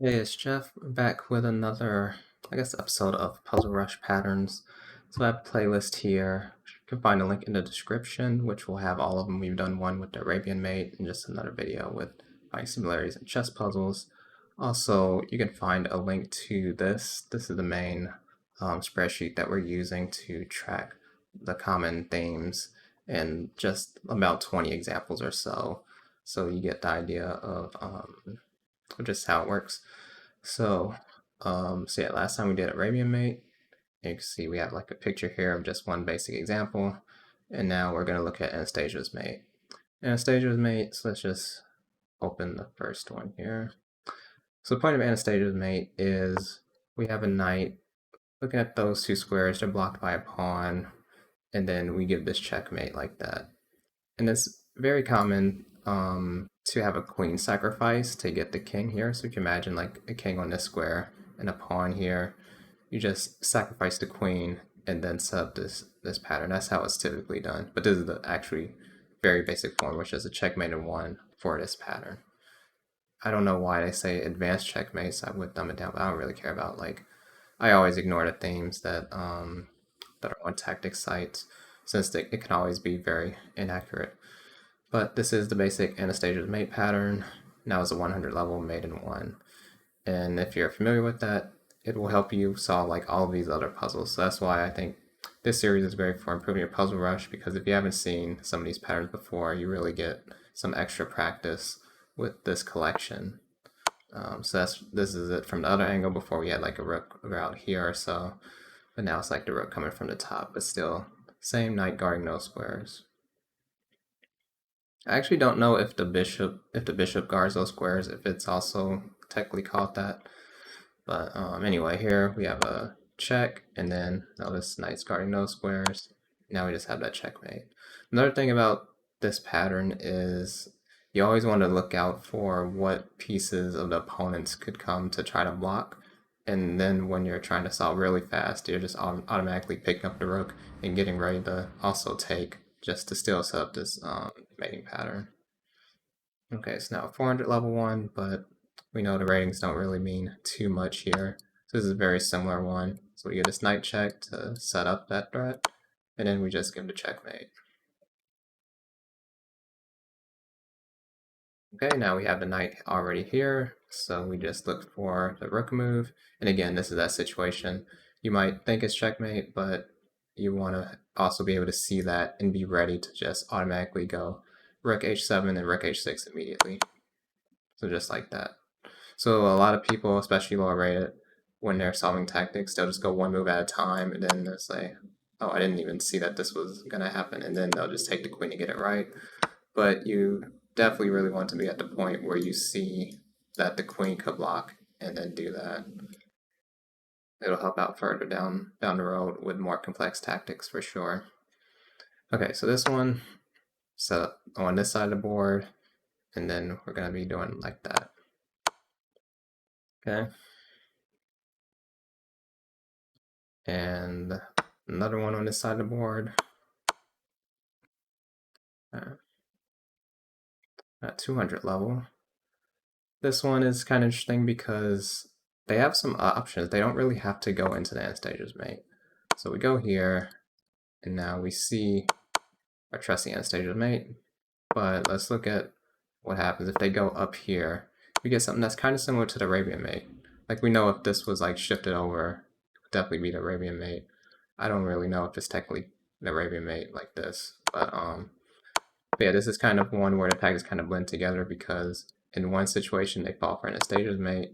Hey, it's Jeff back with another, episode of Puzzle Rush Patterns. So I have a playlist here. You can find a link in the description, which will have all of them. We've done one with the Arabian Mate and just another video with finding similarities in chess puzzles. Also, you can find a link to this. This is the main spreadsheet that we're using to track the common themes and just about 20 examples or so. So you get the idea of just how it works. So yeah, last time we did Arabian Mate. You can see we have like a picture here of just one basic example. And now we're going to look at Anastasia's mate. Anastasia's mate, so let's just open the first one here. So the point of Anastasia's mate is we have a knight. Looking at those two squares, they're blocked by a pawn. And then we give this checkmate like that. And it's very common to have a queen sacrifice to get the king here. So you can imagine like a king on this square and a pawn here. You just sacrifice the queen and then set up this pattern. That's how it's typically done. But this is the actually very basic form, which is a checkmate in one for this pattern. I don't know why they say advanced checkmates. I would dumb it down, but I don't really care about I always ignore the themes that are on tactic sites since it can always be very inaccurate. But this is the basic Anastasia's mate pattern. Now it's a 100 level mate in one. And if you're familiar with that, it will help you solve like all of these other puzzles. So that's why I think this series is great for improving your puzzle rush, because if you haven't seen some of these patterns before, you really get some extra practice with this collection. So this is it from the other angle. Before we had like a rook out here or so, but now it's like the rook coming from the top, but still same knight guarding those squares. I actually don't know if the bishop guards those squares, if it's also technically called that. But anyway, here we have a check, and then notice knight's guarding those squares. Now we just have that checkmate. Another thing about this pattern is you always want to look out for what pieces of the opponents could come to try to block. And then when you're trying to solve really fast, you're just automatically picking up the rook and getting ready to also take, just to still set up this mating pattern. Okay, so now 400 level 1, but we know the ratings don't really mean too much here. So this is a very similar one. So we get this knight check to set up that threat, and then we just give the checkmate. Okay, now we have the knight already here, so we just look for the rook move. And again, this is that situation. You might think it's checkmate, but you want to also be able to see that and be ready to just automatically go rook h7 and rook h6 immediately. So just like that. So a lot of people, especially lower rated, when they're solving tactics, they'll just go one move at a time, and then they'll say, oh, I didn't even see that this was going to happen, and then they'll just take the queen to get it right. But you definitely really want to be at the point where you see that the queen could block, and then do that. It'll help out further down the road with more complex tactics for sure. Okay, so this one, set up on this side of the board, and then we're going to be doing like that. Okay. And another one on this side of the board. At 200 level. This one is kind of interesting because they have some options. They don't really have to go into the Anastasia's mate. So we go here, and now we see our trusty Anastasia's mate. But let's look at what happens if they go up here. We get something that's kind of similar to the Arabian mate. Like, we know if this was like shifted over, it would definitely be the Arabian mate. I don't really know if it's technically the Arabian mate like this, but yeah, this is kind of one where the tactics kind of blend together, because in one situation they fall for Anastasia's mate,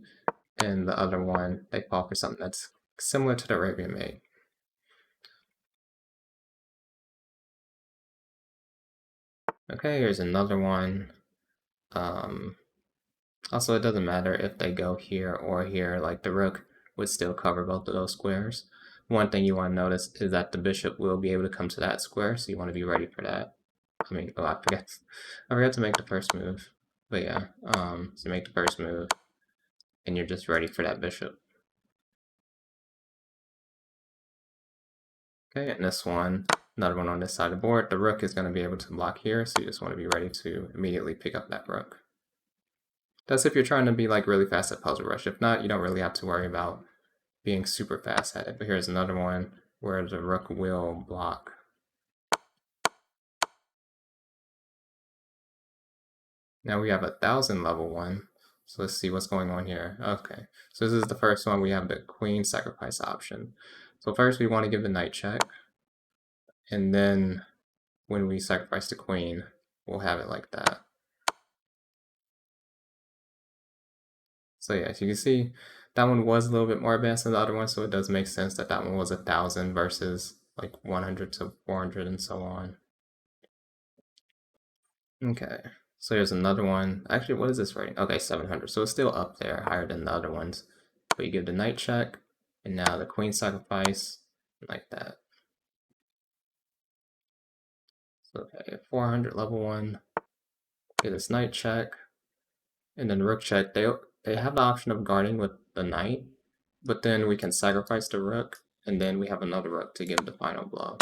and the other one they fall for something that's similar to the Arabian mate. Okay, here's another one. Also, it doesn't matter if they go here or here, like the rook would still cover both of those squares. One thing you want to notice is that the bishop will be able to come to that square, so you want to be ready for that. I forgot to make the first move. But yeah, so make the first move, and you're just ready for that bishop. Okay, and this one, another one on this side of the board, the rook is going to be able to block here, so you just want to be ready to immediately pick up that rook. That's if you're trying to be like really fast at Puzzle Rush. If not, you don't really have to worry about being super fast at it. But here's another one where the rook will block. Now we have 1,000 level 1. So let's see what's going on here. Okay, so this is the first one. We have the queen sacrifice option. So first we want to give the knight check. And then when we sacrifice the queen, we'll have it like that. So yeah, as you can see, that one was a little bit more advanced than the other one, so it does make sense that that one was 1,000 versus like 100 to 400 and so on. Okay, so here's another one. Actually, what is this rating? Okay, 700. So it's still up there, higher than the other ones. But you give the knight check, and now the queen sacrifice, like that. So okay, 400 level 1. Get this knight check, and then rook check. They have the option of guarding with the knight, but then we can sacrifice the rook, and then we have another rook to give the final blow.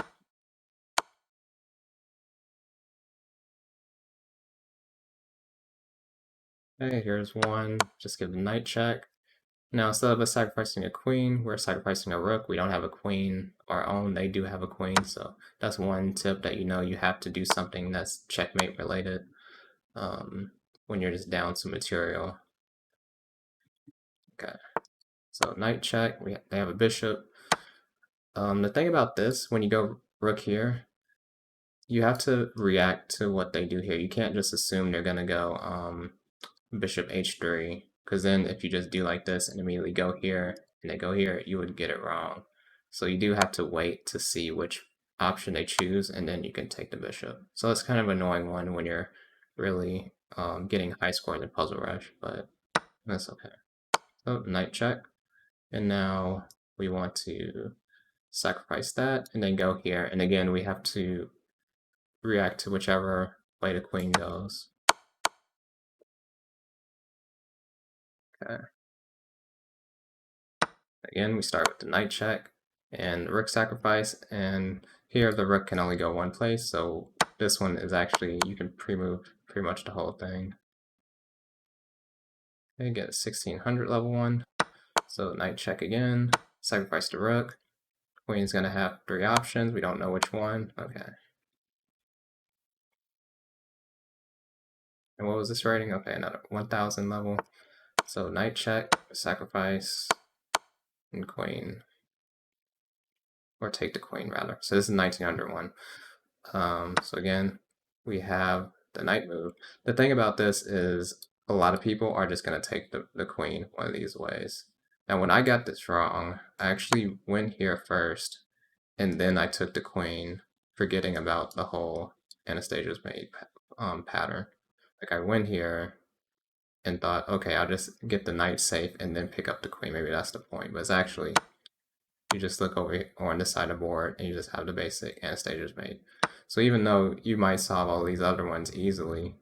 Okay, here's one. Just give the knight check. Now, instead of us sacrificing a queen, we're sacrificing a rook. We don't have a queen of our own. They do have a queen, so that's one tip that you have to do something that's checkmate related when you're just down some material. Okay, so knight check. They have a bishop. The thing about this, when you go rook here, you have to react to what they do here. You can't just assume they're gonna go bishop h3, because then if you just do like this and immediately go here and they go here, you would get it wrong. So you do have to wait to see which option they choose, and then you can take the bishop. So it's kind of an annoying one when you're really getting high scores in Puzzle Rush, but that's okay. So knight check, and now we want to sacrifice that and then go here, and again we have to react to whichever way the queen goes. Okay. Again, we start with the knight check and rook sacrifice, and here the rook can only go one place, so this one is actually, you can pre-move pretty much the whole thing. Okay, get a 1600 level 1. So knight check again, sacrifice the rook. Queen's gonna have 3 options, we don't know which one. Okay. And what was this rating? Okay, another 1000 level. So knight check, sacrifice, and queen. Or take the queen, rather. So this is 1900 one. So again, we have the knight move. The thing about this is a lot of people are just going to take the queen one of these ways. Now, when I got this wrong, I actually went here first, and then I took the queen, forgetting about the whole Anastasia's mate pattern. Like, I went here and thought, okay, I'll just get the knight safe and then pick up the queen. Maybe that's the point. But it's actually, you just look over on this side of the board and you just have the basic Anastasia's mate. So even though you might solve all these other ones easily,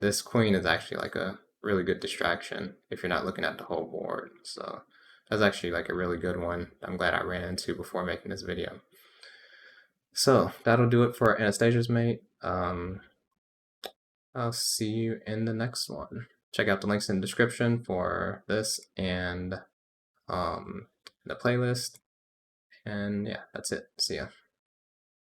this queen is actually like a really good distraction if you're not looking at the whole board. So that's actually like a really good one I'm glad I ran into before making this video. So that'll do it for Anastasia's mate. I'll see you in the next one. Check out the links in the description for this and the playlist. And yeah, that's it. See ya.